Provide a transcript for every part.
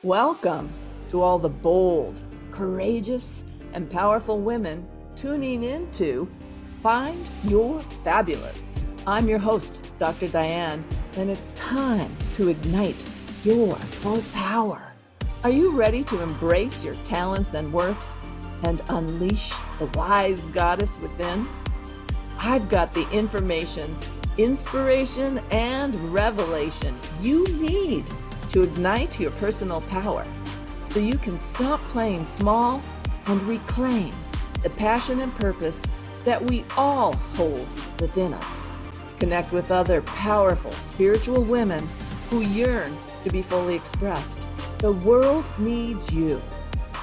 Welcome to all the bold, courageous, and powerful women tuning in to Find Your Fabulous. I'm your host, Dr. Diane, and it's time to ignite your full power. Are you ready to embrace your talents and worth and unleash the wise goddess within? I've got the information, inspiration, and revelation you need to ignite your personal power so you can stop playing small and reclaim the passion and purpose that we all hold within us. Connect with other powerful spiritual women who yearn to be fully expressed. The world needs you.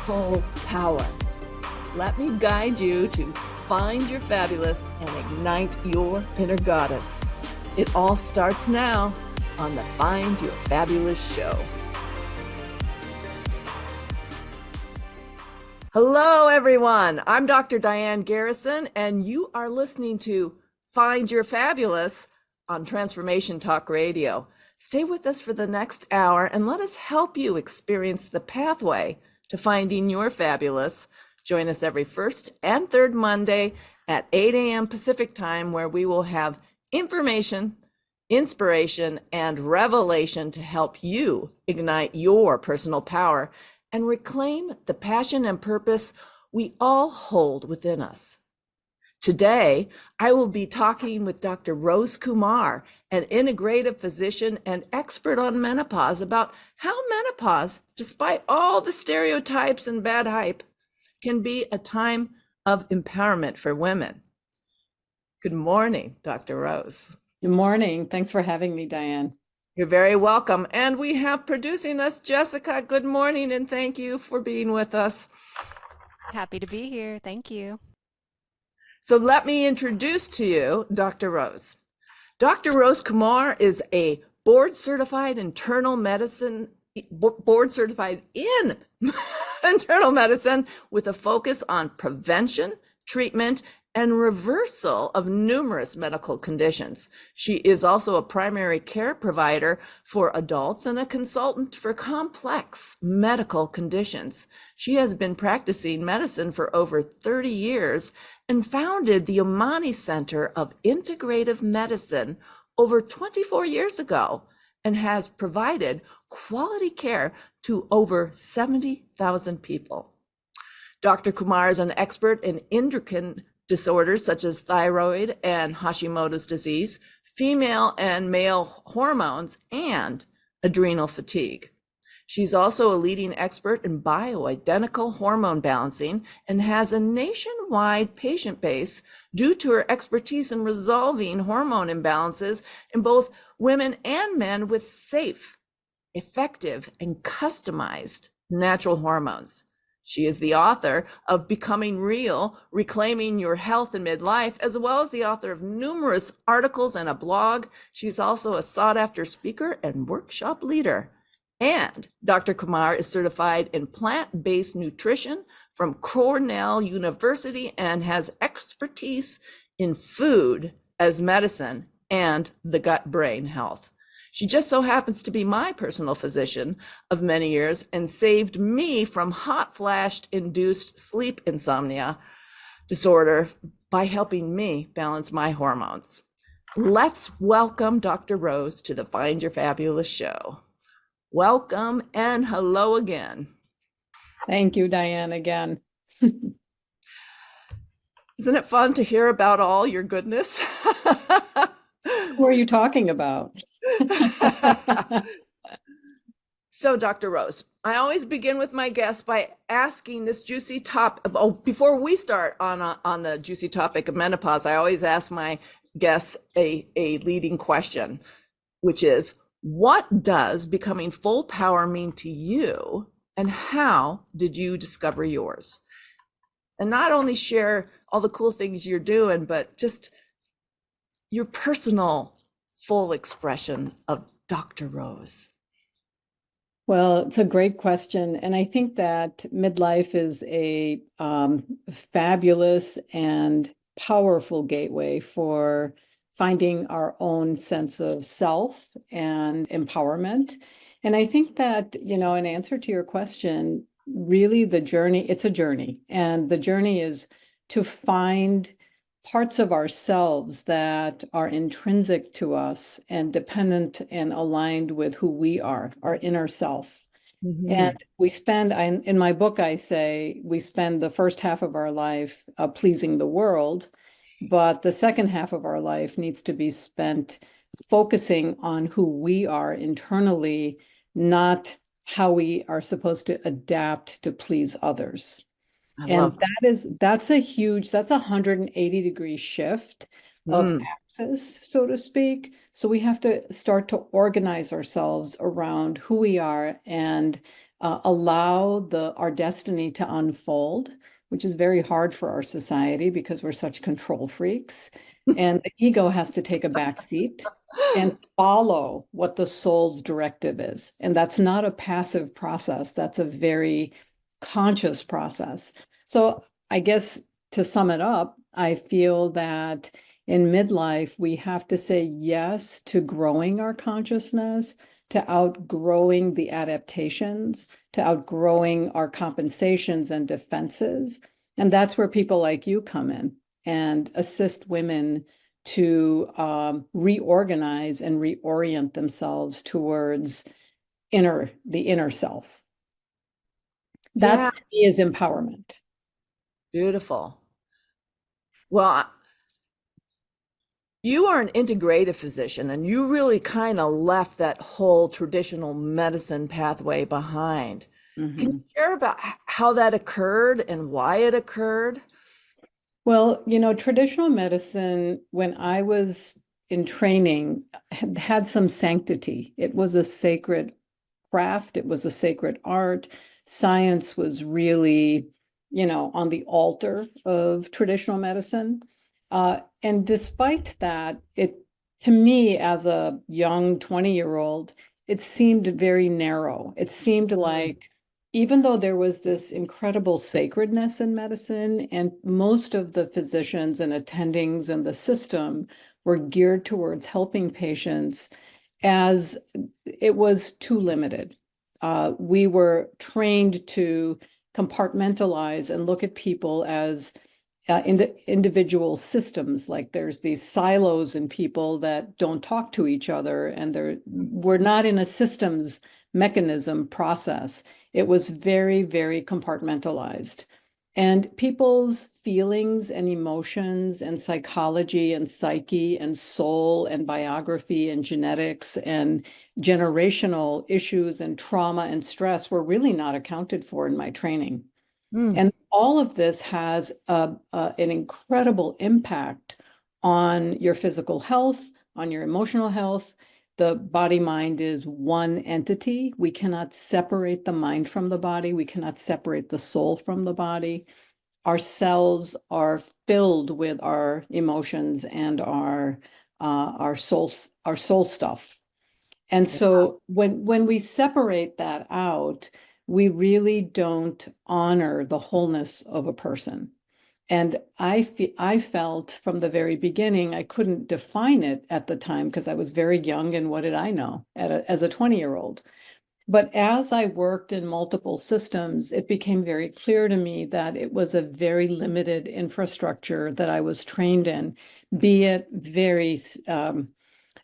Full power. Let me guide you to find your fabulous and ignite your inner goddess. It all starts now on the Find Your Fabulous show. Hello, everyone. I'm Dr. Diane Garrison, and you are listening to Find Your Fabulous on Transformation Talk Radio. Stay with us for the next hour and let us help you experience the pathway to finding your fabulous. Join us every first and third Monday at 8 a.m. Pacific time, where we will have information, inspiration, and revelation to help you ignite your personal power and reclaim the passion and purpose we all hold within us. Today, I will be talking with Dr. Rose Kumar, an integrative physician and expert on menopause, about how menopause, despite all the stereotypes and bad hype, can be a time of empowerment for women. Good morning, Dr. Rose. Good morning. Thanks for having me, Diane. You're very welcome. And we have producing us, Jessica. Good morning, and thank you for being with us. Happy to be here. Thank you. So let me introduce to you Dr. Rose. Dr. Rose Kumar is a board-certified internal medicine, board-certified in internal medicine with a focus on prevention, treatment, and reversal of numerous medical conditions. She is also a primary care provider for adults and a consultant for complex medical conditions. She has been practicing medicine for over 30 years and founded the Omani Center of Integrative Medicine over 24 years ago and has provided quality care to over 70,000 people. Dr. Kumar is an expert in endocrine disorders such as thyroid and Hashimoto's disease, female and male hormones, and adrenal fatigue. She's also a leading expert in bioidentical hormone balancing and has a nationwide patient base due to her expertise in resolving hormone imbalances in both women and men with safe, effective, and customized natural hormones. She is the author of Becoming Real, Reclaiming Your Health in Midlife, as well as the author of numerous articles and a blog. She's also a sought-after speaker and workshop leader. And Dr. Kumar is certified in plant-based nutrition from Cornell University and has expertise in food as medicine and the gut-brain health. She just so happens to be my personal physician of many years and saved me from hot flashed induced sleep insomnia disorder by helping me balance my hormones. Let's welcome Dr. Rose to the Find Your Fabulous show. Welcome and hello again. Thank you, Diane, again. Isn't it fun to hear about all your goodness? Who are you talking about? So, Dr. Rose, I always begin with my guests by asking this juicy topic. Oh, before we start on the juicy topic of menopause, I always ask my guests a leading question, which is, what does becoming full power mean to you, and how did you discover yours? And not only share all the cool things you're doing, but just your personal full expression of Dr. Rose. Well, it's a great question. And I think that midlife is a fabulous and powerful gateway for finding our own sense of self and empowerment. And I think that, in answer to your question, really the journey, it's a journey. And the journey is to find parts of ourselves that are intrinsic to us and dependent and aligned with who we are, our inner self. And we spend, in my book, I say we spend the first half of our life pleasing the world, but the second half of our life needs to be spent focusing on who we are internally, not how we are supposed to adapt to please others. I And love that's a huge, that's a 180-degree shift of that. axis, so to speak. So we have to start to organize ourselves around who we are and allow our destiny to unfold, which is very hard for our society because we're such control freaks. And the ego has to take a back seat and follow what the soul's directive is. And that's not a passive process. That's a very conscious process. So I guess to sum it up, I feel that in midlife, we have to say yes to growing our consciousness, to outgrowing the adaptations, to outgrowing our compensations and defenses. And that's where people like you come in and assist women to reorganize and reorient themselves towards the inner self. Yeah, That to me is empowerment. beautiful. Well, you are an integrative physician, and you really kind of left that whole traditional medicine pathway behind. Can you share about how that occurred and why it occurred? Well, traditional medicine, when I was in training, had some sanctity. It was a sacred craft, it was a sacred art. Science was really, on the altar of traditional medicine. And despite that, to me, as a young 20-year-old, it seemed very narrow. It seemed like, even though there was this incredible sacredness in medicine, and most of the physicians and attendings in the system were geared towards helping patients, as it was too limited. We were trained to compartmentalize and look at people as individual systems. Like there's these silos in people that don't talk to each other, and we're not in a systems mechanism process. It was very, very compartmentalized. And people's feelings and emotions and psychology and psyche and soul and biography and genetics and generational issues and trauma and stress were really not accounted for in my training. And all of this has an incredible impact on your physical health, on your emotional health. The body-mind is one entity. We cannot separate the mind from the body. We cannot separate the soul from the body. Our cells are filled with our emotions and our soul stuff. And so when we separate that out, we really don't honor the wholeness of a person. And I felt from the very beginning, I couldn't define it at the time because I was very young, and what did I know as a 20-year-old? But as I worked in multiple systems, it became very clear to me that it was a very limited infrastructure that I was trained in, be it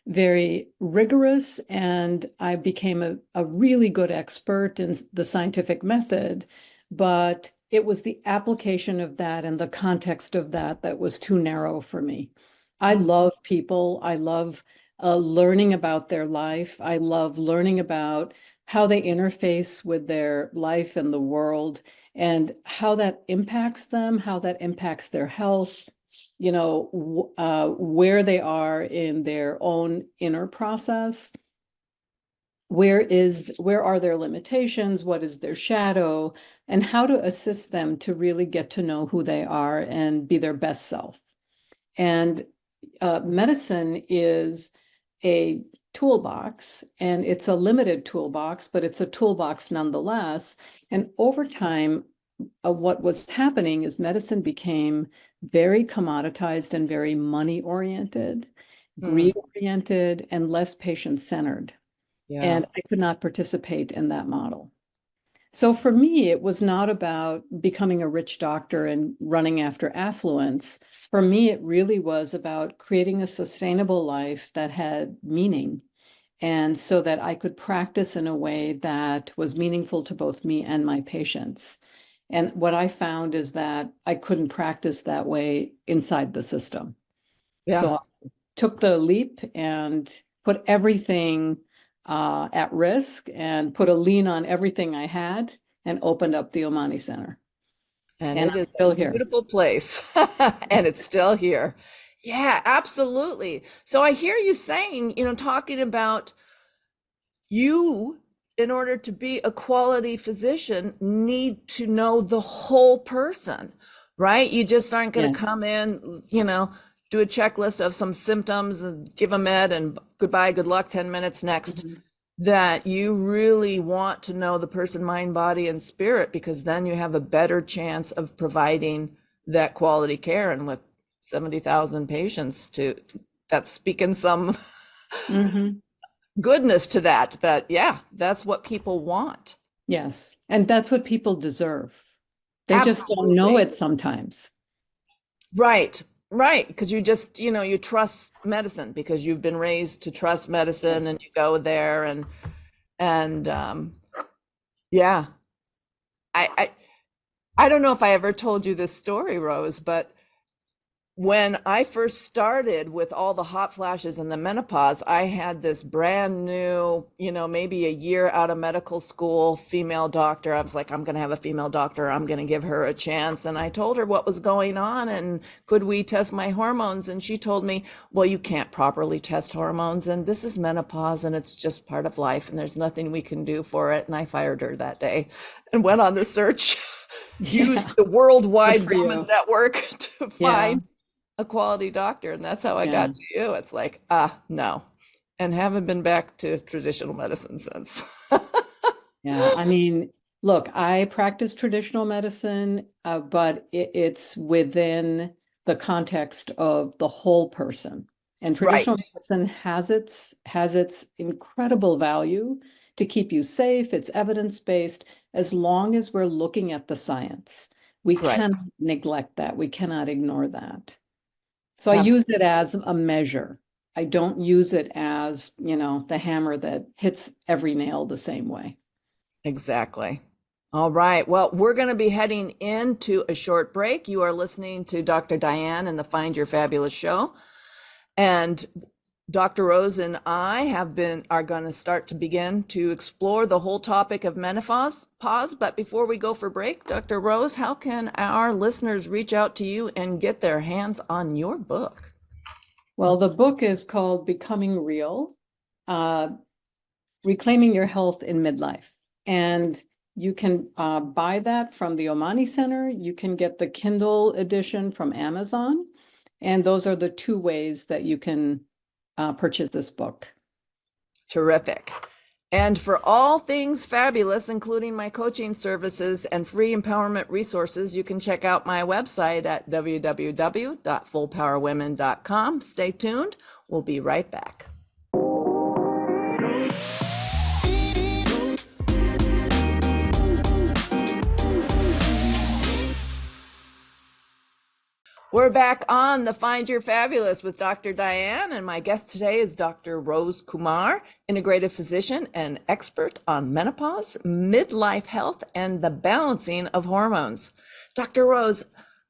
very rigorous, and I became a really good expert in the scientific method, but it was the application of that and the context of that was too narrow for me. I love people. I love learning about their life. I love learning about how they interface with their life and the world, and how that impacts them, how that impacts their health, where they are in their own inner process. Where are their limitations? What is their shadow? And how to assist them to really get to know who they are and be their best self. And medicine is a toolbox, and it's a limited toolbox, but it's a toolbox nonetheless. And over time, what was happening is medicine became very commoditized and very money oriented, greed oriented, and less patient centered. Yeah. and I could not participate in that model. So for me, it was not about becoming a rich doctor and running after affluence. For me, it really was about creating a sustainable life that had meaning, and so that I could practice in a way that was meaningful to both me and my patients. And what I found is that I couldn't practice that way inside the system. Yeah. So I took the leap and put everything at risk and put a lien on everything I had and opened up the Omani Center. And And it I'm is a still here. beautiful place. And it's still here. Yeah, absolutely. So I hear you saying, talking about you, in order to be a quality physician, need to know the whole person, right? You just aren't going to Yes. come in, do a checklist of some symptoms and give a med and goodbye, good luck, 10 minutes next. Mhm. That you really want to know the person, mind, body, and spirit, because then you have a better chance of providing that quality care. And with 70,000 patients that's speaking some Mhm. goodness to that, yeah, that's what people want. Yes. And that's what people deserve. They just don't know Absolutely. it sometimes. Right. Right. Because you just, you trust medicine because you've been raised to trust Yes. medicine and you go there and yeah. I, I I don't know if I ever told you this story, Rose, but when I first started with all the hot flashes and the menopause, I had this brand new, maybe a year out of medical school, female doctor. I was like, I'm going to have a female doctor. I'm going to give her a chance. And I told her what was going on and could we test my hormones? And she told me, well, you can't properly test hormones. And this is menopause and it's just part of life. And there's nothing we can do for it. And I fired her that day and went on the search, used Yeah. the Good Worldwide for Woman you. Network to Yeah. find a quality doctor, and that's how I Yeah. got to you. It's like, no, and haven't been back to traditional medicine since. Yeah. I mean, look, I practice traditional medicine, but it's within the context of the whole person. And traditional Right, medicine has its incredible value to keep you safe. It's evidence-based as long as we're looking at the science. We right, cannot neglect that. We cannot ignore that. So I use it absolutely, as a measure. I don't use it as, the hammer that hits every nail the same way. exactly. All right. Well, we're going to be heading into a short break. You are listening to Dr. Diane and the Find Your Fabulous show. And Dr. Rose and I are going to start to begin to explore the whole topic of menopause. But before we go for break, Dr. Rose, how can our listeners reach out to you and get their hands on your book? Well, the book is called Becoming Real, uh, Reclaiming Your Health in Midlife. And you can buy that from the Omani Center. You can get the Kindle edition from Amazon. And those are the two ways that you can purchase this book. Terrific. And for all things fabulous, including my coaching services and free empowerment resources, you can check out my website at www.fullpowerwomen.com. Stay tuned. We'll be right back. We're back on the Find Your Fabulous with Dr. Diane, and my guest today is Dr. Rose Kumar, integrative physician and expert on menopause, midlife health, and the balancing of hormones. Dr. Rose,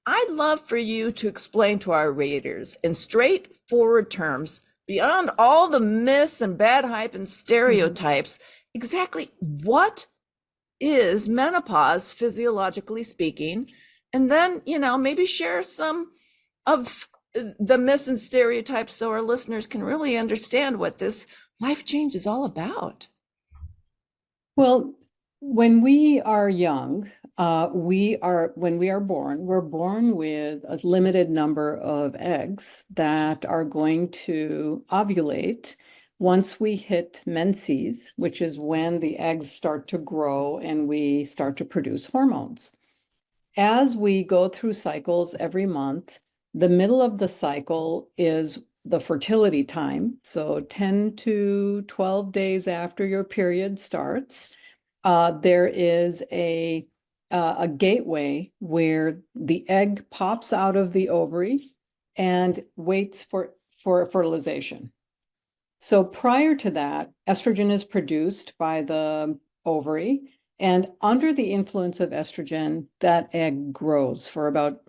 I'd love for you to explain to our readers in straightforward terms, beyond all the myths and bad hype and stereotypes, exactly what is menopause physiologically speaking, and then maybe share some of the myths and stereotypes so our listeners can really understand what this life change is all about. Well, when we are young, when we are born, we're born with a limited number of eggs that are going to ovulate once we hit menses, which is when the eggs start to grow and we start to produce hormones. As we go through cycles every month, the middle of the cycle is the fertility time, so 10 to 12 days after your period starts, there is a gateway where the egg pops out of the ovary and waits for fertilization. So prior to that, estrogen is produced by the ovary, and under the influence of estrogen, that egg grows for about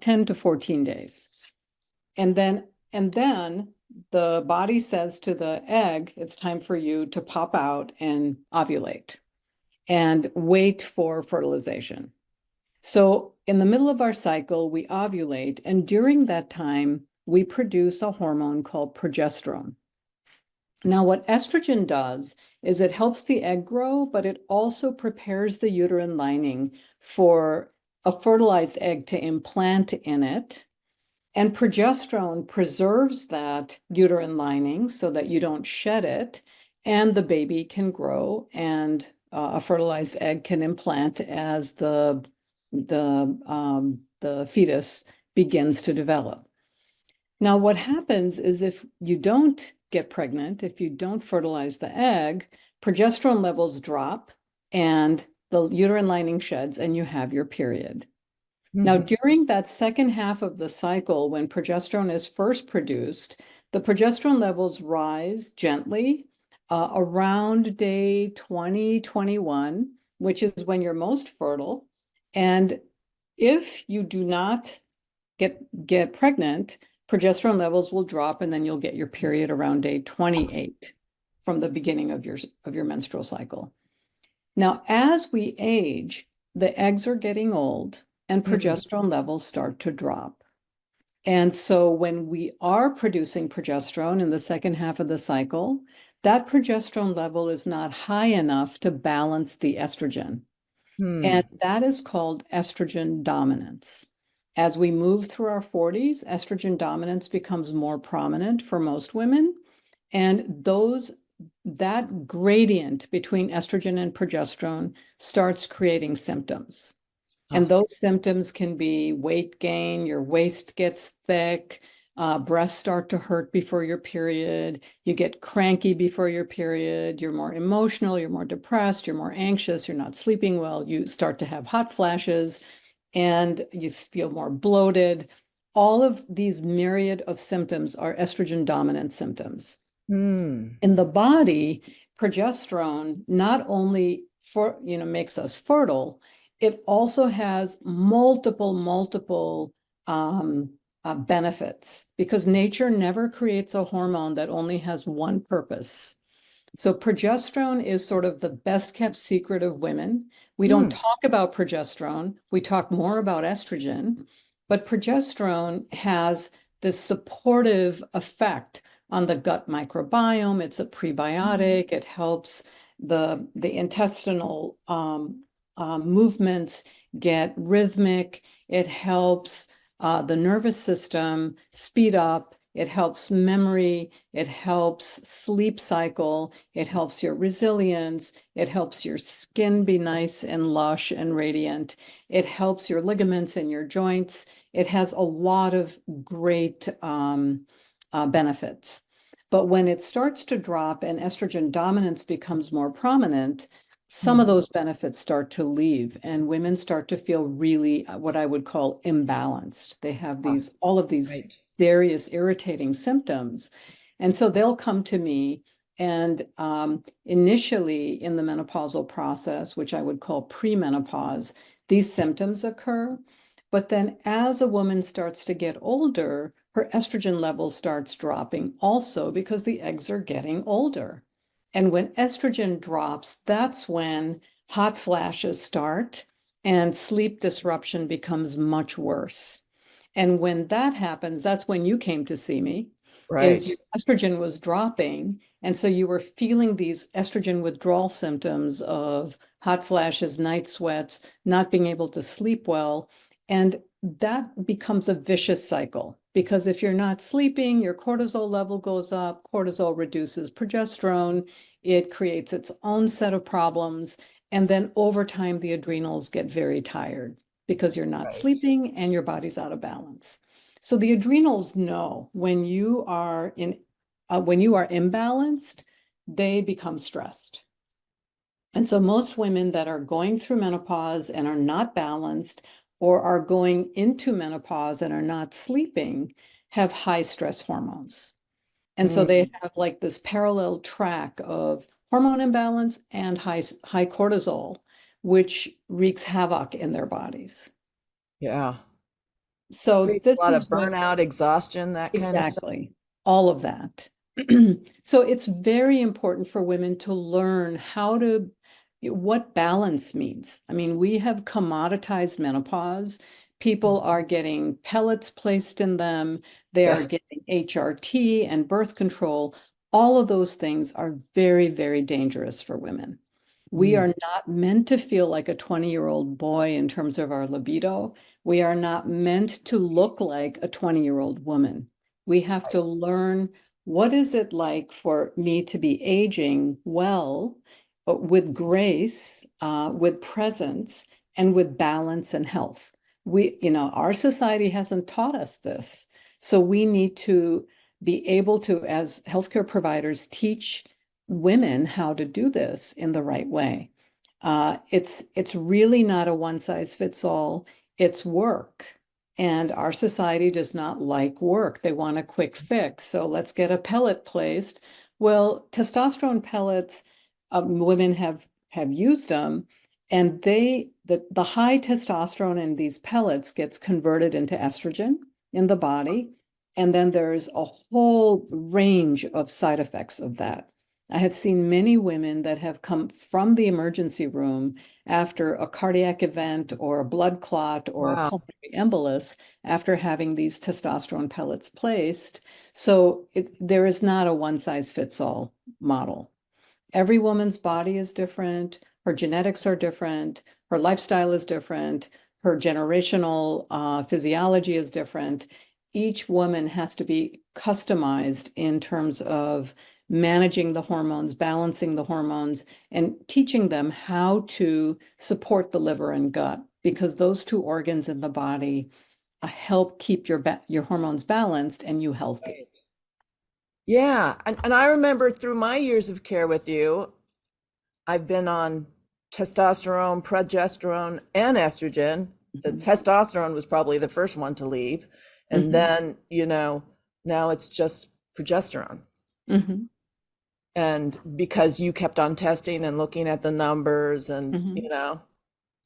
10 to 14 days. And then the body says to the egg, it's time for you to pop out and ovulate and wait for fertilization. So in the middle of our cycle, we ovulate, and during that time, we produce a hormone called progesterone. Now, what estrogen does is it helps the egg grow, but it also prepares the uterine lining for a fertilized egg to implant in it. And progesterone preserves that uterine lining so that you don't shed it, and the baby can grow, and a fertilized egg can implant as the fetus begins to develop. Now, what happens is if you don't get pregnant, if you don't fertilize the egg, progesterone levels drop and the uterine lining sheds and you have your period. Now, during that second half of the cycle, when progesterone is first produced, the progesterone levels rise gently around day 20, 21, which is when you're most fertile. And if you do not get pregnant, progesterone levels will drop, and then you'll get your period around day 28 from the beginning of your menstrual cycle. Now, as we age, the eggs are getting old and progesterone levels start to drop. And so when we are producing progesterone in the second half of the cycle, that progesterone level is not high enough to balance the estrogen. And that is called estrogen dominance. As we move through our 40s, estrogen dominance becomes more prominent for most women. And that gradient between estrogen and progesterone starts creating symptoms. And those symptoms can be weight gain, your waist gets thick, breasts start to hurt before your period, you get cranky before your period, you're more emotional, you're more depressed, you're more anxious, you're not sleeping well, you start to have hot flashes, and you feel more bloated. All of these myriad of symptoms are estrogen dominant symptoms. In the body, progesterone not only makes us fertile, it also has multiple benefits, because nature never creates a hormone that only has one purpose. So progesterone is sort of the best kept secret of women. We don't talk about progesterone. We talk more about estrogen, but progesterone has this supportive effect on the gut microbiome. It's a prebiotic. It helps the intestinal movements get rhythmic. It helps the nervous system speed up. It helps memory. It helps sleep cycle. It helps your resilience. It helps your skin be nice and lush and radiant. It helps your ligaments and your joints. It has a lot of great benefits. But when it starts to drop and estrogen dominance becomes more prominent, some of those benefits start to leave, and women start to feel really what I would call imbalanced. They have all of these various irritating symptoms. And so they'll come to me, and initially in the menopausal process, which I would call premenopause, these symptoms occur. But then as a woman starts to get older, her estrogen level starts dropping also, because the eggs are getting older. And when estrogen drops, that's when hot flashes start and sleep disruption becomes much worse. And when that happens, that's when you came to see me, is your estrogen was dropping. And so you were feeling these estrogen withdrawal symptoms of hot flashes, night sweats, not being able to sleep well. And that becomes a vicious cycle, because if you're not sleeping, your cortisol level goes up, cortisol reduces progesterone, it creates its own set of problems. And then over time, the adrenals get very tired because you're not sleeping and your body's out of balance. So the adrenals know when you are imbalanced, they become stressed. And so most women that are going through menopause and are not balanced, or are going into menopause and are not sleeping, have high stress hormones. And so they have like this parallel track of hormone imbalance and high cortisol, which wreaks havoc in their bodies. Yeah. So Creates a this lot is of what burnout, exhaustion, that kind of stuff. exactly, all of that. So it's very important for women to learn what balance means. I mean, we have commoditized menopause. People are getting pellets placed in them. They are Yes. getting HRT and birth control. All of those things are very, very dangerous for women. We Mm. are not meant to feel like a 20-year-old boy in terms of our libido. We are not meant to look like a 20-year-old woman. We have to learn, what is it like for me to be aging well, with grace, with presence, and with balance and health. Our society hasn't taught us this. So we need to be able to, as healthcare providers, teach women how to do this in the right way. It's really not a one size fits all. It's work. And our society does not like work. They want a quick fix. So let's get a pellet placed. Well, testosterone pellets, women have used them, and the high testosterone in these pellets gets converted into estrogen in the body. And then there's a whole range of side effects of that. I have seen many women that have come from the emergency room after a cardiac event or a blood clot or a Wow. pulmonary embolus after having these testosterone pellets placed. So there is not a one size fits all model. Every woman's body is different. Her genetics are different. Her lifestyle is different. Her generational physiology is different. Each woman has to be customized in terms of managing the hormones, balancing the hormones, and teaching them how to support the liver and gut, because those two organs in the body help keep your hormones balanced and you healthy. Yeah. And I remember through my years of care with you, I've been on testosterone, progesterone, and estrogen. The Mhm. testosterone was probably the first one to leave. And Mhm. then, now it's just progesterone. Mhm. And because you kept on testing and looking at the numbers and, Mhm.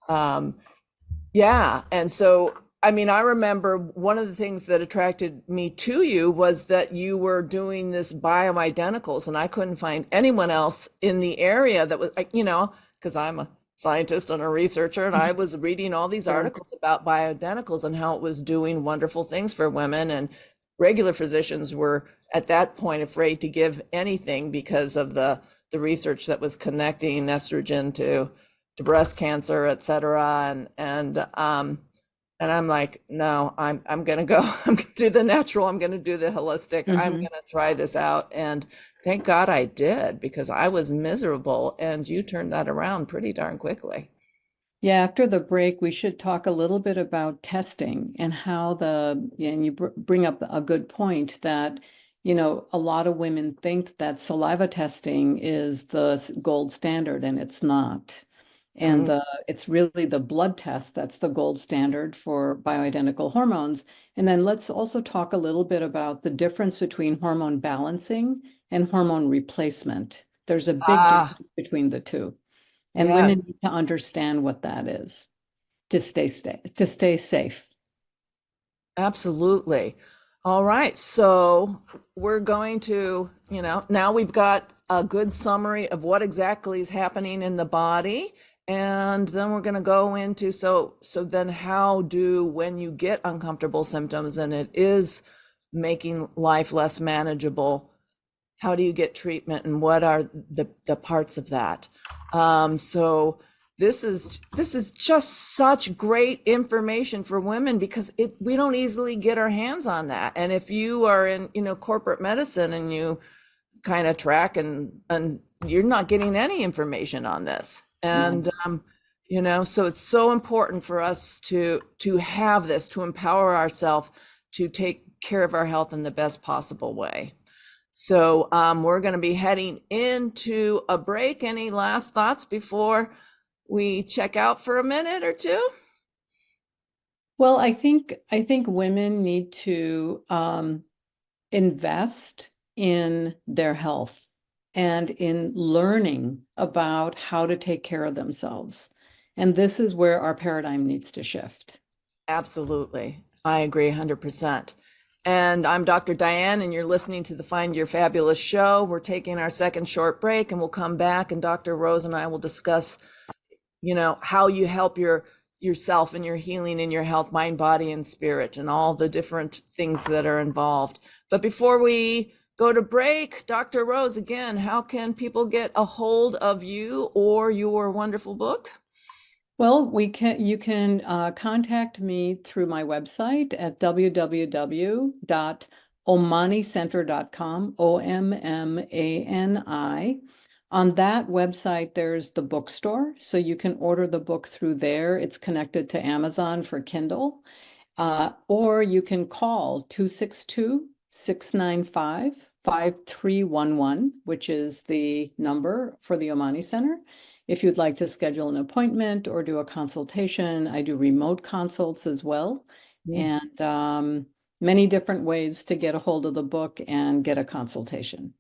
um, yeah. And so, I mean, I remember one of the things that attracted me to you was that you were doing this bioidenticals, and I couldn't find anyone else in the area that was, because I'm a scientist and a researcher, and I was reading all these Sure. articles about bioidenticals and how it was doing wonderful things for women. And regular physicians were at that point afraid to give anything because of the research that was connecting estrogen to breast cancer, et cetera. And I'm like, no, I'm gonna go. I'm gonna do the natural. I'm gonna do the holistic. I'm Mhm. gonna try this out. And thank God I did, because I was miserable, and you turned that around pretty darn quickly. Yeah, after the break, we should talk a little bit about testing and and you bring up a good point that, a lot of women think that saliva testing is the gold standard, and it's not. And Mm. it's really the blood test that's the gold standard for bioidentical hormones. And then let's also talk a little bit about the difference between hormone balancing and hormone replacement. There's a big Ah, difference between the two. And women need yes, to understand what that is to stay safe. absolutely. All right, so we're going to, now we've got a good summary of what exactly is happening in the body. And then we're going to go into, so then how do, when you get uncomfortable symptoms and it is making life less manageable, how do you get treatment, and what are the parts of that? So this is just such great information for women, because we don't easily get our hands on that. And if you are in corporate medicine and you kind of track, and you're not getting any information on this. No. And so it's so important for us to have this, to empower ourselves, to take care of our health in the best possible way. So we're going to be heading into a break. Any last thoughts before we check out for a minute or two? Well, I think women need to invest in their health and in learning about how to take care of themselves. And this is where our paradigm needs to shift. Absolutely. I agree 100%. And I'm Dr. Diane, and you're listening to the Find Your Fabulous show. We're taking our second short break, and we'll come back, and Dr. Rose and I will discuss, how you help yourself and your healing in your health, mind, body, and spirit, and all the different things that are involved. But before we go to break, Dr. Rose, again, how can people get a hold of you or your wonderful book? Well, you can contact me through my website at www.omanicenter.com, OMMANI. On that website, there's the bookstore, so you can order the book through there. It's connected to Amazon for Kindle, or you can call 262-695-5311, which is the number for the Omani Center. If you'd like to schedule an appointment or do a consultation, I do remote consults as well. And many different ways to get a hold of the book and get a consultation.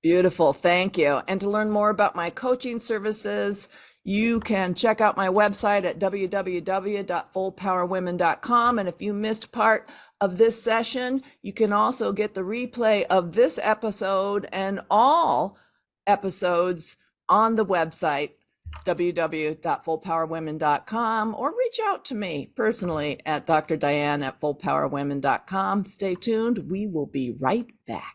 Beautiful. Thank you. And to learn more about my coaching services, you can check out my website at www.fullpowerwomen.com. And if you missed part of this session, you can also get the replay of this episode and all episodes on the website, www.fullpowerwomen.com, or reach out to me personally at Dr. Diane at fullpowerwomen.com. Stay tuned. We will be right back.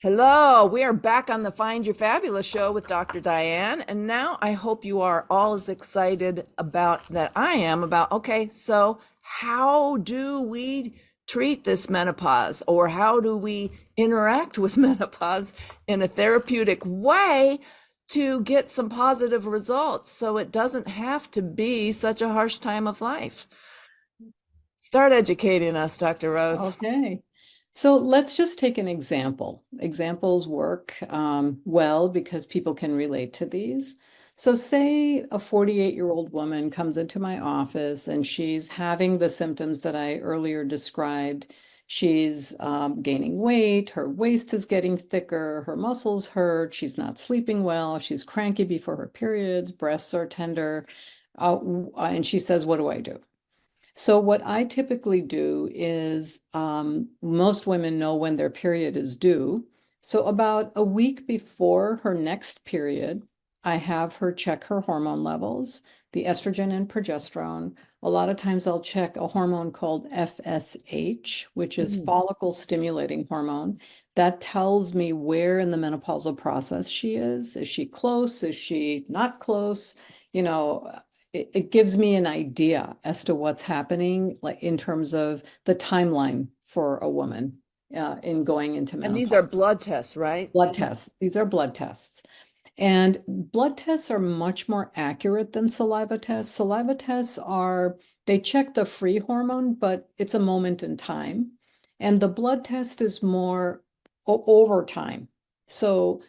Hello, we are back on the Find Your Fabulous show with Dr. Diane. And now I hope you are all as excited about that I am about, okay, so how do we treat this menopause, or how do we interact with menopause in a therapeutic way to get some positive results so it doesn't have to be such a harsh time of life? Start educating us, Dr. Rose. Okay. So let's just take an example. Examples work well because people can relate to these. So say a 48-year-old woman comes into my office and she's having the symptoms that I earlier described. She's gaining weight, her waist is getting thicker, her muscles hurt, she's not sleeping well, she's cranky before her periods, breasts are tender, and she says, what do I do? So what I typically do is most women know when their period is due. So about a week before her next period, I have her check her hormone levels, the estrogen and progesterone. A lot of times I'll check a hormone called FSH, which is follicle stimulating hormone. That tells me where in the menopausal process she is. Is she close? Is she not close? It gives me an idea as to what's happening, like in terms of the timeline for a woman in going into menopause. And these are blood tests, right? Blood tests. These are blood tests. And blood tests are much more accurate than saliva tests. Saliva tests they check the free hormone, but it's a moment in time. And the blood test is more over time. So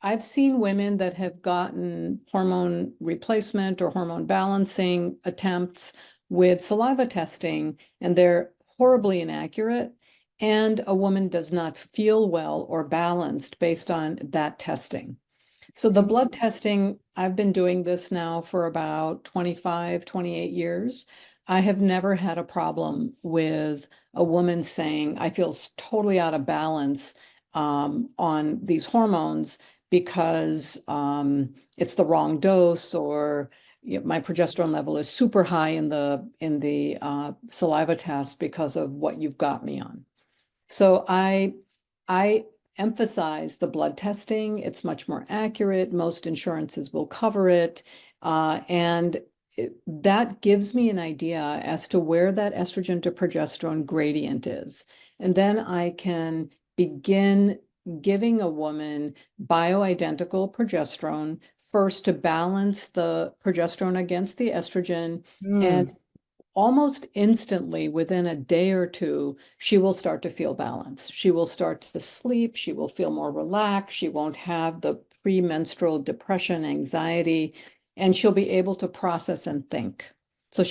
I've seen women that have gotten hormone replacement or hormone balancing attempts with saliva testing, and they're horribly inaccurate. And a woman does not feel well or balanced based on that testing. So the blood testing, I've been doing this now for about 25, 28 years. I have never had a problem with a woman saying, I feel totally out of balance on these hormones because it's the wrong dose, or my progesterone level is super high in the saliva test because of what you've got me on. So I emphasize the blood testing. It's much more accurate. Most insurances will cover it. And that gives me an idea as to where that estrogen to progesterone gradient is. And then I can begin giving a woman bioidentical progesterone first to balance the progesterone against the estrogen. And Mm. almost instantly, within a day or two, she will start to feel balanced. She will start to sleep. She will feel more relaxed. She won't have the premenstrual depression, anxiety, and she'll be able to process and think. So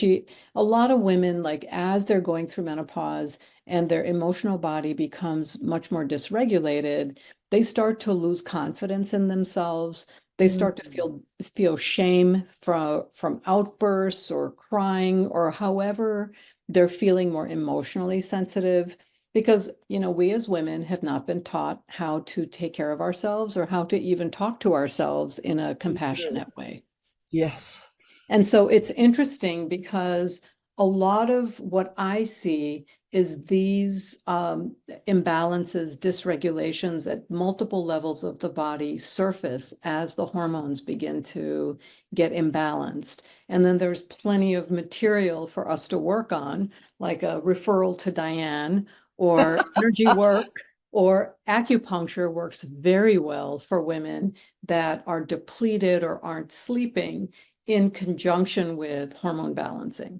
a lot of women, like as they're going through menopause and their emotional body becomes much more dysregulated, they start to lose confidence in themselves. They start to Mm. feel shame from outbursts or crying or however they're feeling more emotionally sensitive, because we as women have not been taught how to take care of ourselves or how to even talk to ourselves in a So true. compassionate way. Yes. And so it's interesting because a lot of what I see is these imbalances, dysregulations at multiple levels of the body surface as the hormones begin to get imbalanced. And then there's plenty of material for us to work on, like a referral to Diane or energy work. Or acupuncture works very well for women that are depleted or aren't sleeping in conjunction with hormone balancing.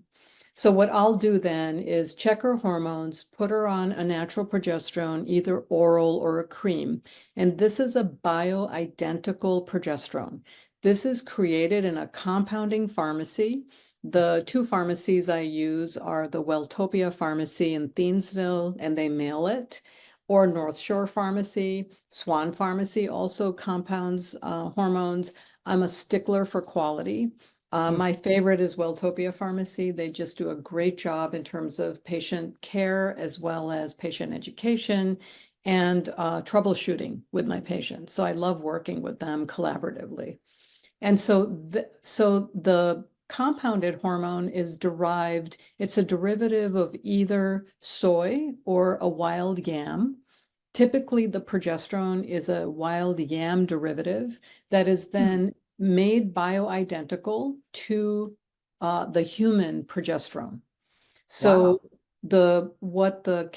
So what I'll do then is check her hormones, put her on a natural progesterone, either oral or a cream. And this is a bioidentical progesterone. This is created in a compounding pharmacy. The two pharmacies I use are the Welltopia Pharmacy in Thiensville, and they mail it, or North Shore Pharmacy. Swan Pharmacy also compounds hormones. I'm a stickler for quality. Mm. My favorite is Welltopia Pharmacy. They just do a great job in terms of patient care as well as patient education and troubleshooting with my patients. So I love working with them collaboratively. And so the compounded hormone is derived, it's a derivative of either soy or a wild yam. Typically, the progesterone is a wild yam derivative that is then made bioidentical to the human progesterone. Wow. So what the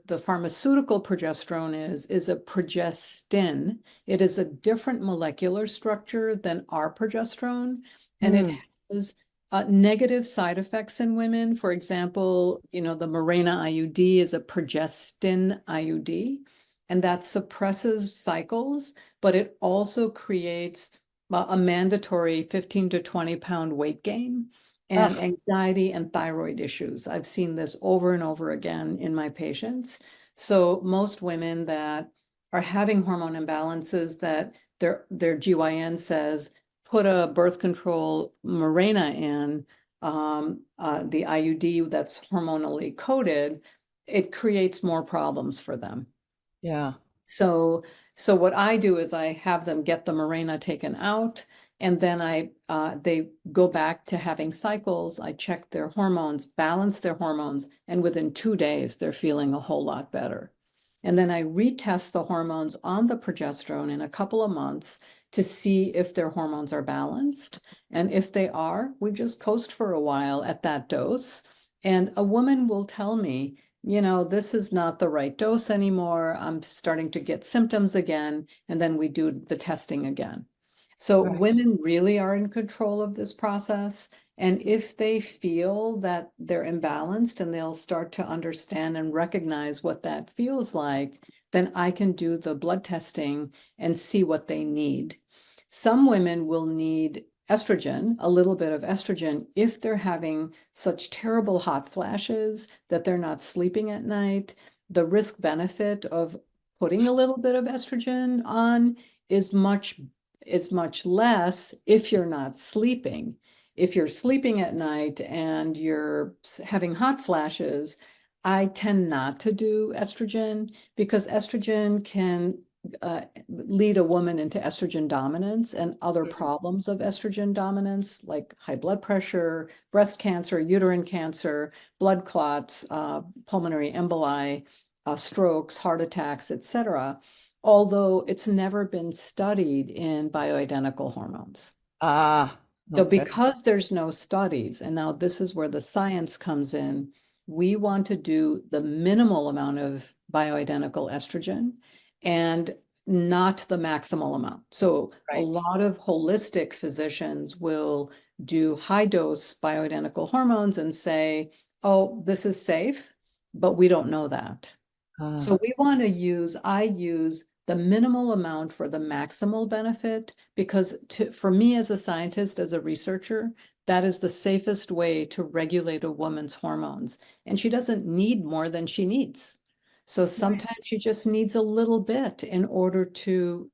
the pharmaceutical progesterone is a progestin. It is a different molecular structure than our progesterone, and it Mm. has negative side effects in women. For example, the Mirena IUD is a progestin IUD, and that suppresses cycles, but it also creates a mandatory 15 to 20 pound weight gain and Ugh. anxiety and thyroid issues. I've seen this over and over again in my patients. So most women that are having hormone imbalances that their GYN says, put a birth control Mirena in, the IUD that's hormonally coded, it creates more problems for them. Yeah. So, so what I do is I have them get the Mirena taken out, and then they go back to having cycles. I check their hormones, balance their hormones, and within 2 days, they're feeling a whole lot better. And then I retest the hormones on the progesterone in a couple of months to see if their hormones are balanced. And if they are, we just coast for a while at that dose. And a woman will tell me, this is not the right dose anymore. I'm starting to get symptoms again. And then we do the testing again. So Right. women really are in control of this process. And if they feel that they're imbalanced and they'll start to understand and recognize what that feels like, then I can do the blood testing and see what they need. Some women will need estrogen, a little bit of estrogen, if they're having such terrible hot flashes that they're not sleeping at night. The risk benefit of putting a little bit of estrogen on is much less if you're not sleeping. If you're sleeping at night and you're having hot flashes, I tend not to do estrogen because estrogen can lead a woman into estrogen dominance and other Mm. problems of estrogen dominance, like high blood pressure, breast cancer, uterine cancer, blood clots, pulmonary emboli, strokes, heart attacks, etc. Although it's never been studied in bioidentical hormones. Ah, So okay. because there's no studies, and now this is where the science comes in, we want to do the minimal amount of bioidentical estrogen and not the maximal amount. So a Right. lot of holistic physicians will do high dose bioidentical hormones and say, oh, this is safe, but we don't know that. So I use the minimal amount for the maximal benefit, because for me as a scientist, as a researcher, that is the safest way to regulate a woman's hormones. And she doesn't need more than she needs. So sometimes she just needs a little bit in order to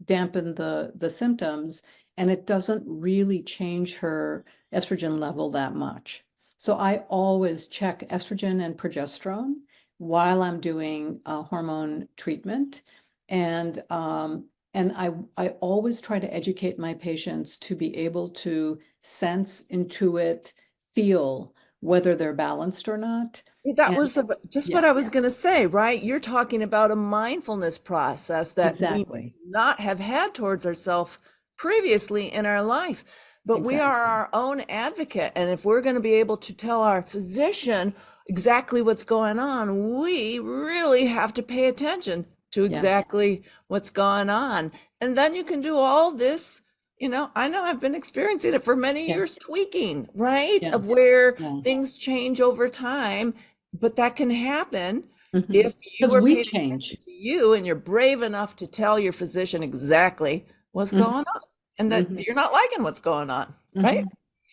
dampen the symptoms, and it doesn't really change her estrogen level that much. So I always check estrogen and progesterone while I'm doing hormone treatment. And I always try to educate my patients to be able to sense, intuit, feel whether they're balanced or not. That And was just yeah, what I was going to say, right? You're talking about a mindfulness process that we may exactly. not have had towards ourselves previously in our life, but we are Exactly. our own advocate. And if we're going to be able to tell our physician exactly what's going on, we really have to pay attention to Yes. exactly what's going on. And then you can do all this. I know I've been experiencing it for many Yeah. years, tweaking, right? Yeah. Of where Yeah. things change over time, but that can happen Mhm. if you Because are we paying attention change. to you and you're brave enough to tell your physician exactly what's Mhm. going on and that Mhm. you're not liking what's going on, right?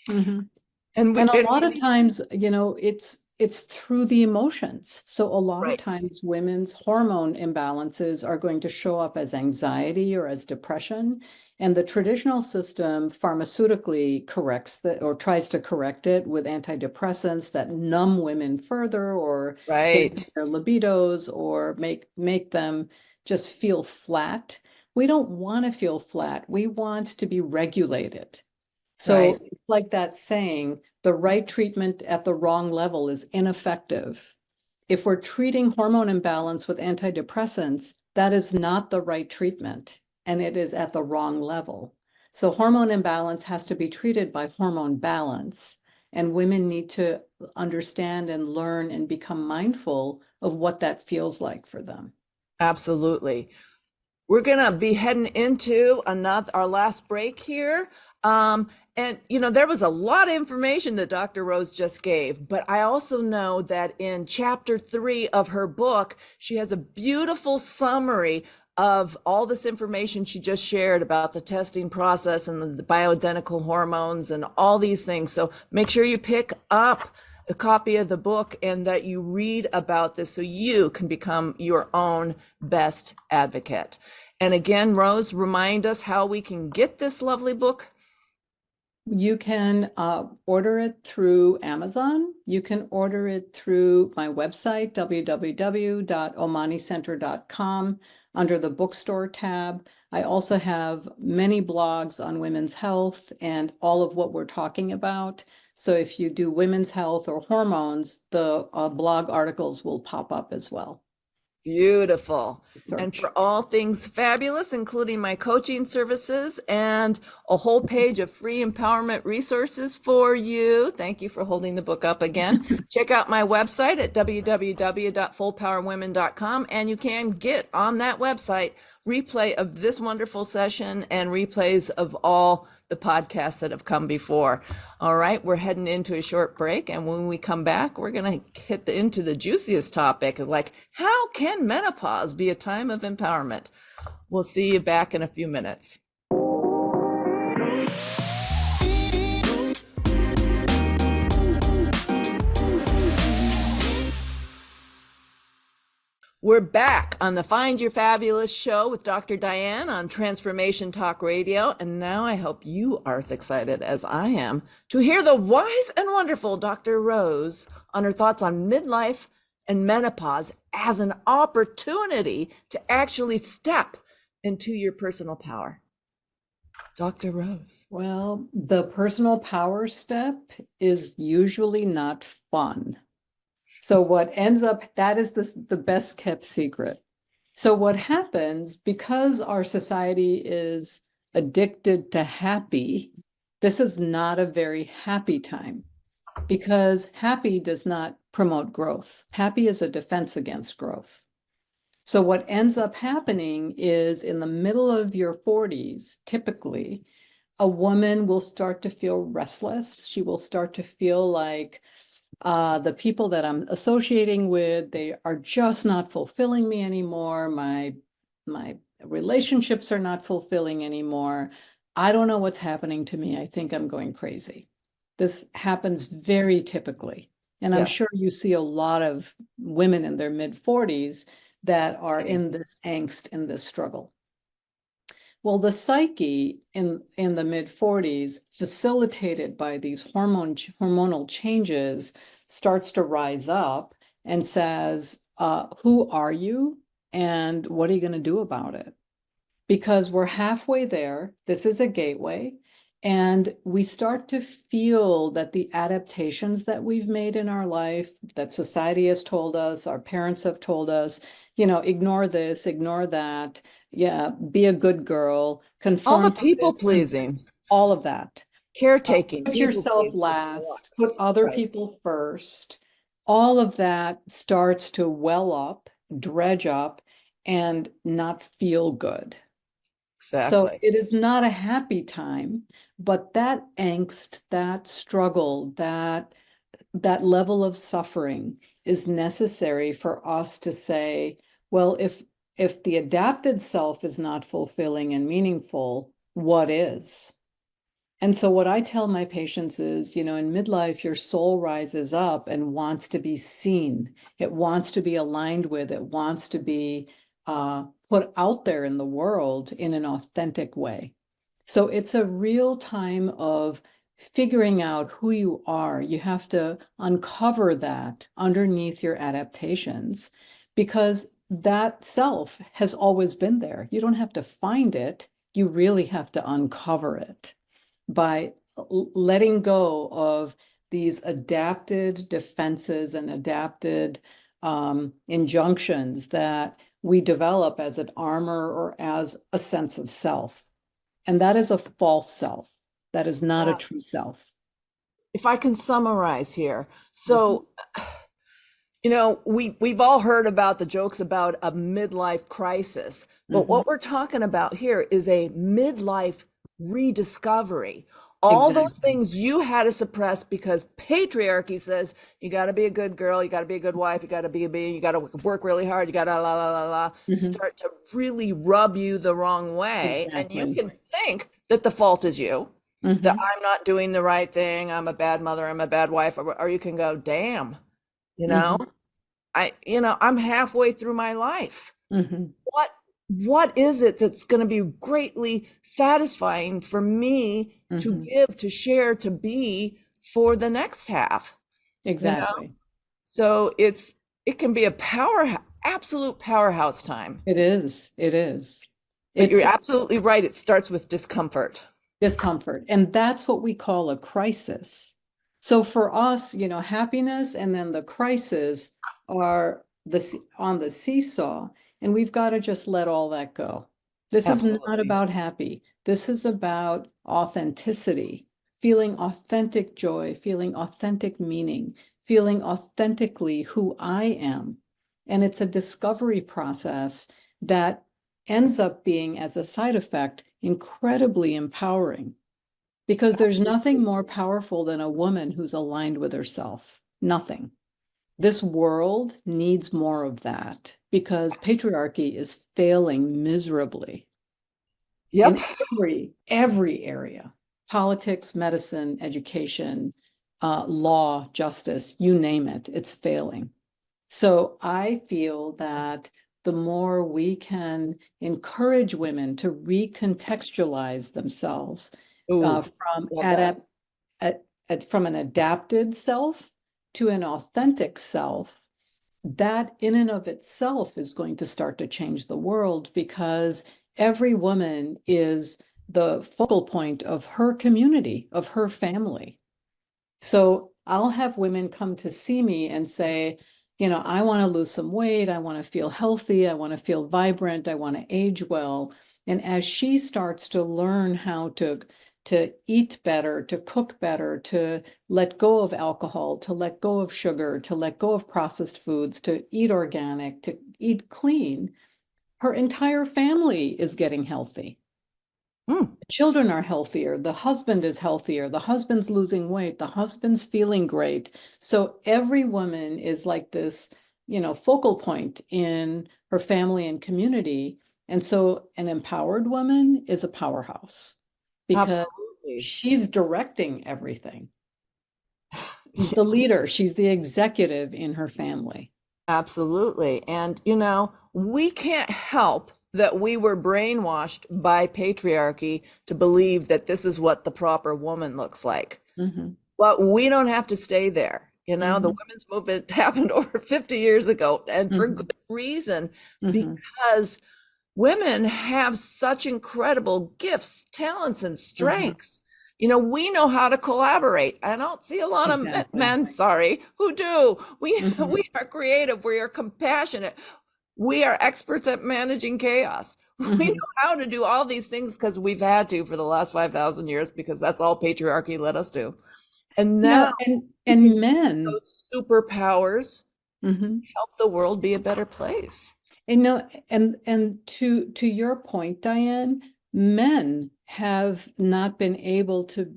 Mhm. Mhm. And And a and lot of times, it's through the emotions. So a lot of right, times women's hormone imbalances are going to show up as anxiety or as depression. And the traditional system pharmaceutically corrects that, or tries to correct it with antidepressants that numb women further or dampen right, their libidos or make them just feel flat. We don't want to feel flat. We want to be regulated. So right. it's like that saying, the right treatment at the wrong level is ineffective. If we're treating hormone imbalance with antidepressants, that is not the right treatment, and it is at the wrong level. So hormone imbalance has to be treated by hormone balance, and women need to understand and learn and become mindful of what that feels like for them. Absolutely. We're gonna be heading into our last break here. And there was a lot of information that Dr. Rose just gave, but I also know that in chapter 3 of her book, she has a beautiful summary of all this information she just shared about the testing process and the bioidentical hormones and all these things. So make sure you pick up a copy of the book and that you read about this so you can become your own best advocate. And again, Rose, remind us how we can get this lovely book. You can order it through Amazon. You can order it through my website, www.omanicenter.com, under the bookstore tab. I also have many blogs on women's health and all of what we're talking about. So if you do women's health or hormones, the blog articles will pop up as well. Beautiful. And Search. for all things fabulous, including my coaching services and a whole page of free empowerment resources for you. Thank you for holding the book up again. Check out my website at www.fullpowerwomen.com, and you can get on that website replay of this wonderful session and replays of all the podcasts that have come before. All right, we're heading into a short break, and when we come back, we're going to hit into the juiciest topic of how can menopause be a time of empowerment? We'll see you back in a few minutes. We're back on the Find Your Fabulous show with Dr. Diane on Transformation Talk Radio. And now I hope you are as excited as I am to hear the wise and wonderful Dr. Rose on her thoughts on midlife and menopause as an opportunity to actually step into your personal power. Dr. Rose. Well, the personal power step is usually not fun. So what ends up, that is the best kept secret. So what happens, because our society is addicted to happy, this is not a very happy time, because happy does not promote growth. Happy is a defense against growth. So what ends up happening is in the middle of your 40s, typically, a woman will start to feel restless. She will start to feel like the people that I'm associating with, they are just not fulfilling me anymore. My relationships are not fulfilling anymore. I don't know what's happening to me. I think I'm going crazy. This happens very typically. And I'm Yeah. sure you see a lot of women in their mid 40s that are in this angst, in this struggle. Well, the psyche in the mid 40s, facilitated by these hormonal changes, starts to rise up and says, who are you and what are you going to do about it? Because we're halfway there. This is a gateway. And we start to feel that the adaptations that we've made in our life, that society has told us, our parents have told us, ignore this, ignore that. Yeah, be a good girl, All the conform to people this, and pleasing, all of that. caretaking, Put people yourself pleasing. last, put other Right. people first. All of that starts to well up, dredge up, and not feel good. So Exactly. it is not a happy time, but that angst, that struggle, that level of suffering is necessary for us to say, well, if the adapted self is not fulfilling and meaningful, what is? And so what I tell my patients is, in midlife, your soul rises up and wants to be seen. It wants to be aligned with, it wants to be put out there in the world in an authentic way. So it's a real time of figuring out who you are. You have to uncover that underneath your adaptations because that self has always been there. You don't have to find it. You really have to uncover it by letting go of these adapted defenses and adapted injunctions that we develop as an armor or as a sense of self. And that is a false self. That is not a Yeah. true self. If I can summarize here. Mhm. So, we've all heard about the jokes about a midlife crisis, but Mhm. what we're talking about here is a midlife rediscovery. All those Exactly. things you had to suppress because patriarchy says you got to be a good girl, you got to be a good wife, you got to you got to work really hard, you got to la la la la, Mhm. start to really rub you the wrong way, and you Exactly. can think that the fault is you, that Mhm. I'm not doing the right thing, I'm a bad mother, I'm a bad wife, or you can go, damn, you know, Mhm. I'm halfway through my life. Mhm. What what is it that's going to be greatly satisfying for me to Mhm. give, to share, to be for the next half? You know? Exactly. So it can be a absolute powerhouse time. It is. It is. But you're It's absolutely right. It starts with discomfort. discomfort. And that's what we call a crisis. So for us, happiness and then the crisis are on the seesaw, and we've got to just let all that go. This is not Absolutely. about happy. This is about authenticity, feeling authentic joy, feeling authentic meaning, feeling authentically who I am. And it's a discovery process that ends up being, as a side effect, incredibly empowering because there's nothing more powerful than a woman who's aligned with herself. Nothing. This world needs more of that because patriarchy is failing miserably Yep. in every area: politics, medicine, education, law, justice, you name it, it's failing. So I feel that the more we can encourage women to recontextualize themselves Ooh, from love that. from an adapted self to an authentic self, that in and of itself is going to start to change the world because every woman is the focal point of her community, of her family. So I'll have women come to see me and say, I want to lose some weight. I want to feel healthy. I want to feel vibrant. I want to age well. And as she starts to learn how to to eat better, to cook better, to let go of alcohol, to let go of sugar, to let go of processed foods, to eat organic, to eat clean, her entire family is getting healthy. Mm. The children are healthier. The husband is healthier. The husband's losing weight. The husband's feeling great. So every woman is like this, focal point in her family and community. And so an empowered woman is a powerhouse because Absolutely. she's directing everything. She's the leader. She's the executive in her family. Absolutely. And, we can't help that we were brainwashed by patriarchy to believe that this is what the proper woman looks like. Mm-hmm. But we don't have to stay there. The Mm-hmm. women's movement happened over 50 years ago, and for Mm-hmm. good reason, Mm-hmm. because women have such incredible gifts, talents, and strengths. We know how to collaborate. I don't see a lot of Exactly. men, sorry, who do. We Mm-hmm. we are creative, we are compassionate, we are experts at managing chaos. We Mm-hmm. know how to do all these things because we've had to for the last 5,000 years, because that's all patriarchy let us do. And now and men, those superpowers mm-hmm. help the world be a better place. and to your point, Diane, men have not been able to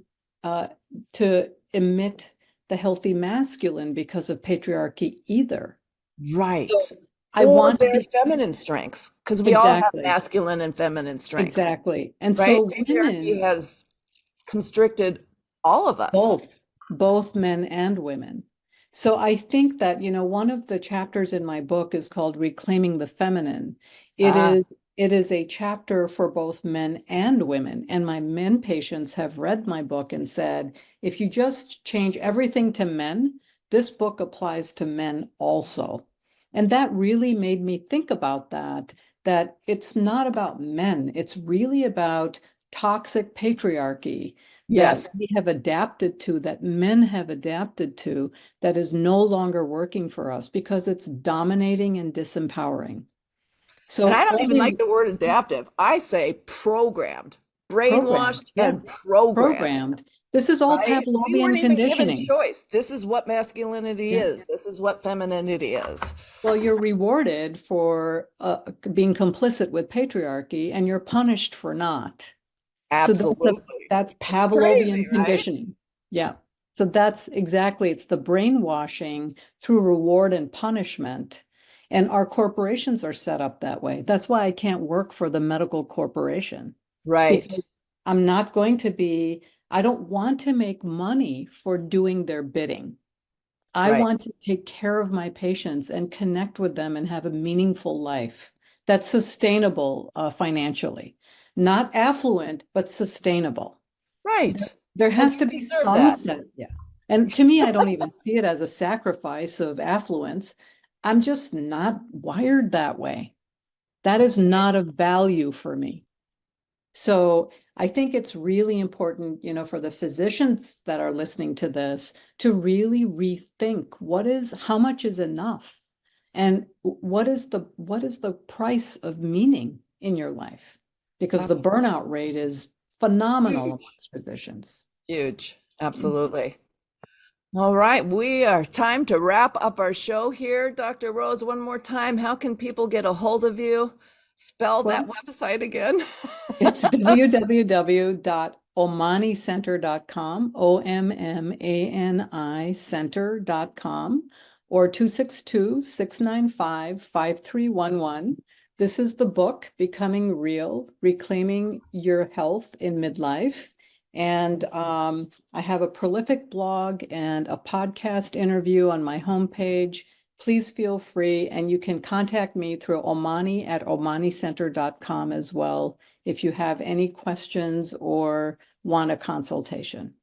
emit the healthy masculine because of patriarchy either. Right. So I Or want to their be feminine strengths, because we all have exactly, masculine and feminine strengths, exactly. And right? so Patriarchy women, has constricted all of us. both men and women. So I think that, one of the chapters in my book is called Reclaiming the Feminine. It Ah, is it is a chapter for both men and women. And my men patients have read my book and said, if you just change everything to men, this book applies to men also. And that really made me think about that it's not about men. It's really about toxic patriarchy that yes. we have adapted to, that men have adapted to, that is no longer working for us because it's dominating and disempowering. And So I don't even like only the word adaptive. I say programmed, programmed, brainwashed, yeah, and programmed. programmed. This is all Right? We weren't Pavlovian even given conditioning. choice. This is what masculinity Yeah. is. This is what femininity is. Well, you're rewarded for being complicit with patriarchy, and you're punished for not. So Absolutely. that's It's crazy, Pavlovian right? conditioning. Yeah. So that's exactly, it's the brainwashing through reward and punishment. And our corporations are set up that way. That's why I can't work for the medical corporation, Right. because I'm not going to be, I don't want to make money for doing their bidding. I Right. want to take care of my patients and connect with them and have a meaningful life that's sustainable financially, not affluent, but sustainable. Right. There And has they to be deserve some that. set. Yeah. And to me, I don't even see it as a sacrifice of affluence. I'm just not wired that way. That is not of value for me. So I think it's really important, for the physicians that are listening to this to really rethink how much is enough, and what is the price of meaning in your life? Because the Absolutely. burnout rate is phenomenal Huge. amongst physicians. Huge. Absolutely. All right. We are time to wrap up our show here. Dr. Rose, one more time. How can people get a hold of you? Spell that Well, website again. it's www.omanicenter.com, OMMANI center.com, or 262-695-5311. This is the book, Becoming Real, Reclaiming Your Health in Midlife. And I have a prolific blog and a podcast interview on my homepage. Please feel free, and you can contact me through Omani at omanicenter.com as well if you have any questions or want a consultation.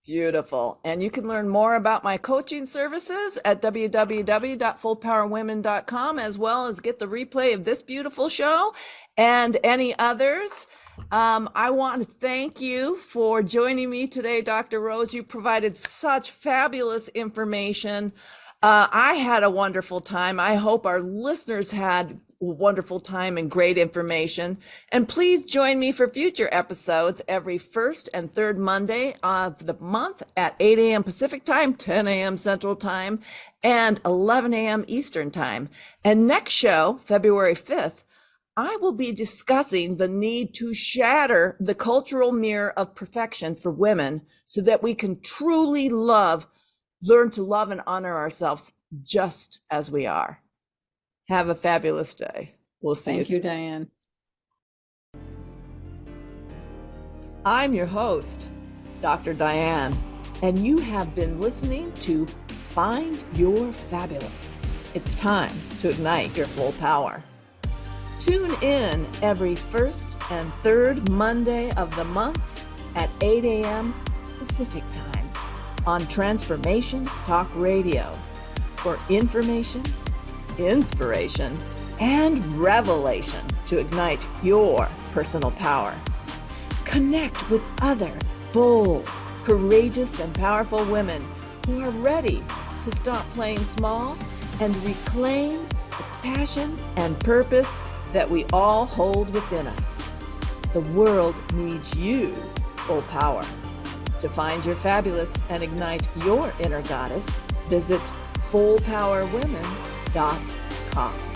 Beautiful. And you can learn more about my coaching services at www.fullpowerwomen.com, as well as get the replay of this beautiful show and any others. I want to thank you for joining me today, Dr. Rose. You provided such fabulous information. I had a wonderful time. I hope our listeners had wonderful time and great information. And please join me for future episodes every first and third Monday of the month at 8 a.m. Pacific time, 10 a.m. Central time, and 11 a.m. Eastern time. And next show, February 5th, I will be discussing the need to shatter the cultural mirror of perfection for women so that we can truly learn to love and honor ourselves just as we are. Have a fabulous day. We'll see you soon. Thank you, Diane. I'm your host, Dr. Diane, and you have been listening to Find Your Fabulous. It's time to ignite your full power. Tune in every first and third Monday of the month at 8 a.m. Pacific time on Transformation Talk Radio for information, inspiration, and revelation to ignite your personal power. Connect with other bold, courageous, and powerful women who are ready to stop playing small and reclaim the passion and purpose that we all hold within us. The world needs you, full power. To find your fabulous and ignite your inner goddess, visit fullpowerwomen.com.